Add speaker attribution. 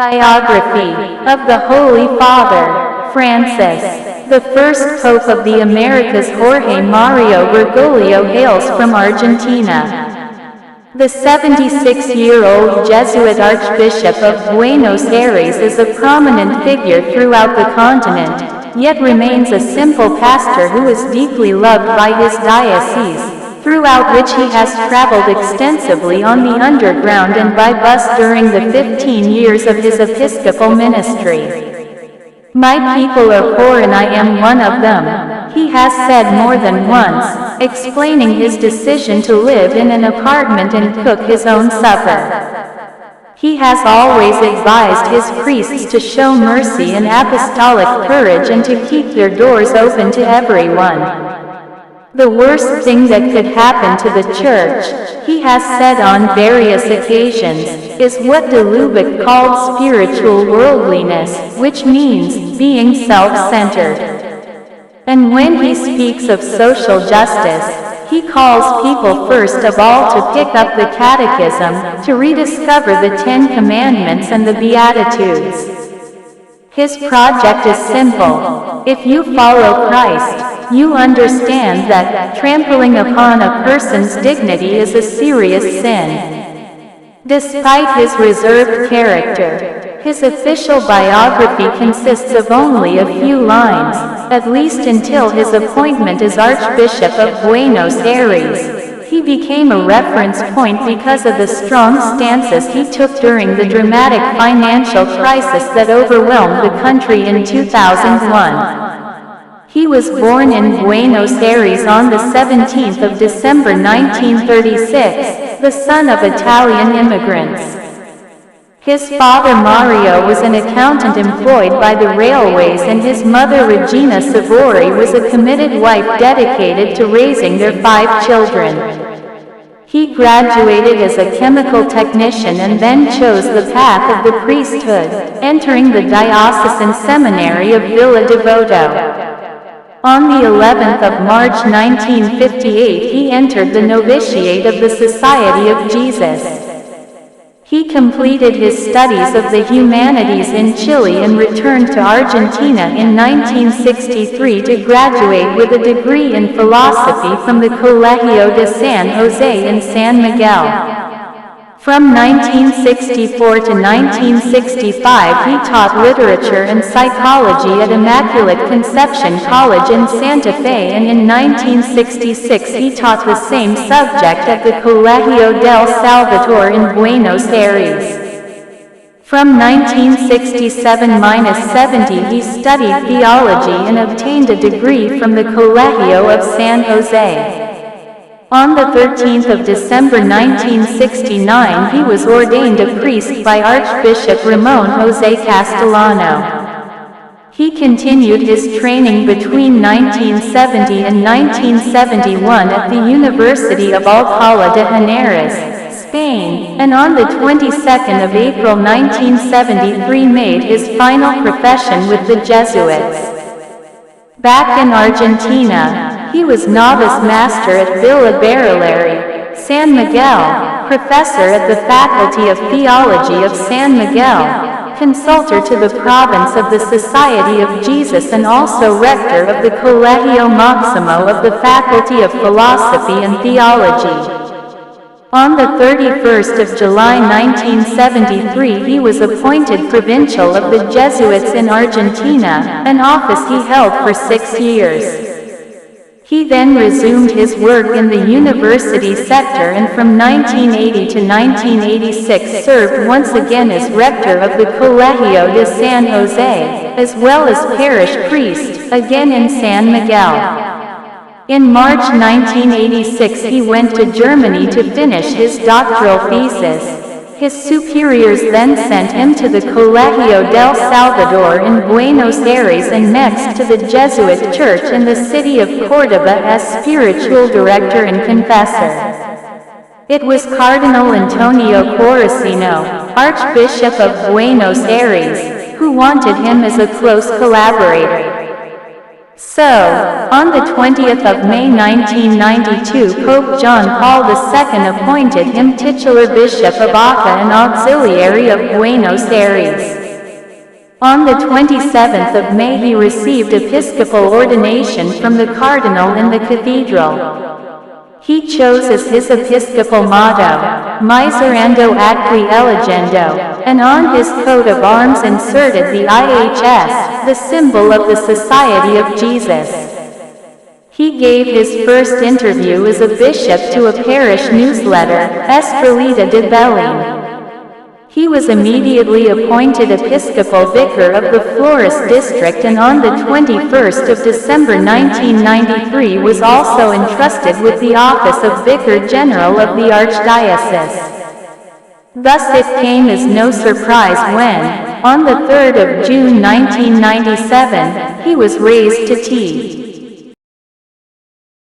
Speaker 1: Biography of the Holy Father Francis. The first Pope of the Americas Jorge Mario Bergoglio hails from Argentina. The 76-year-old Jesuit Archbishop of Buenos Aires is a prominent figure throughout the continent, yet remains a simple pastor who is deeply loved by his diocese, throughout which he has traveled extensively on the underground and by bus during the 15 years of his episcopal ministry. "My people are poor and I am one of them," he has said more than once, explaining his decision to live in an apartment and cook his own supper. He has always advised his priests to show mercy and apostolic courage and to keep their doors open to everyone. "The worst thing that could happen to the Church," he has said on various occasions, "is what de Lubac called spiritual worldliness, which means being self-centered." And when he speaks of social justice, he calls people first of all to pick up the Catechism, to rediscover the 10 Commandments and the Beatitudes. His project is simple. If you follow Christ, you understand that trampling upon a person's dignity is a serious sin. Despite his reserved character, his official biography consists of only a few lines, at least until his appointment as Archbishop of Buenos Aires. He became a reference point because of the strong stances he took during the dramatic financial crisis that overwhelmed the country in 2001. He was born in Buenos Aires on the 17th of December 1936, the son of Italian immigrants. His father Mario was an accountant employed by the railways, and his mother Regina Savori was a committed wife dedicated to raising their 5 children. He graduated as a chemical technician and then chose the path of the priesthood, entering the diocesan seminary of Villa Devoto. On the 11th of March 1958 he entered the novitiate of the Society of Jesus. He completed his studies of the humanities in Chile and returned to Argentina in 1963 to graduate with a degree in philosophy from the Colegio de San Jose in San Miguel. From 1964 to 1965 he taught literature and psychology at Immaculate Conception College in Santa Fe, and in 1966 he taught the same subject at the Colegio del Salvador in Buenos Aires. From 1967–70 he studied theology and obtained a degree from the Colegio of San Jose. On the 13th of December 1969 he was ordained a priest by Archbishop Ramon José Castellano. He continued his training between 1970 and 1971 at the University of Alcalá de Henares, Spain, and on the 22nd of April 1973 made his final profession with the Jesuits. Back in Argentina, he was novice master at Villa Bergoglio, San Miguel, professor at the Faculty of Theology of San Miguel, consultor to the province of the Society of Jesus, and also rector of the Colegio Maximo of the Faculty of Philosophy and Theology. On the 31st of July 1973 he was appointed provincial of the Jesuits in Argentina, an office he held for 6 years. He then resumed his work in the university sector, and from 1980 to 1986 served once again as rector of the Colegio de San Jose, as well as parish priest, again in San Miguel. In March 1986 he went to Germany to finish his doctoral thesis. His superiors then sent him to the Colegio del Salvador in Buenos Aires and next to the Jesuit Church in the city of Córdoba as spiritual director and confessor. It was Cardinal Antonio Corracino, Archbishop of Buenos Aires, who wanted him as a close collaborator. So, on the 20th of May 1992, Pope John Paul II appointed him titular Bishop of Acá and Auxiliary of Buenos Aires. On the 27th of May he received episcopal ordination from the cardinal in the cathedral. He chose as his episcopal motto, Miserando Atque Elegendo, and on his coat of arms inserted the IHS, the symbol of the Society of Jesus. He gave his first interview as a bishop to a parish newsletter, Estrelita de Belém. He was immediately appointed Episcopal Vicar of the Flores district and on the 21st of December 1993 was also entrusted with the office of Vicar General of the Archdiocese. Thus it came as no surprise when, on the 3rd of June 1997, he was raised to T.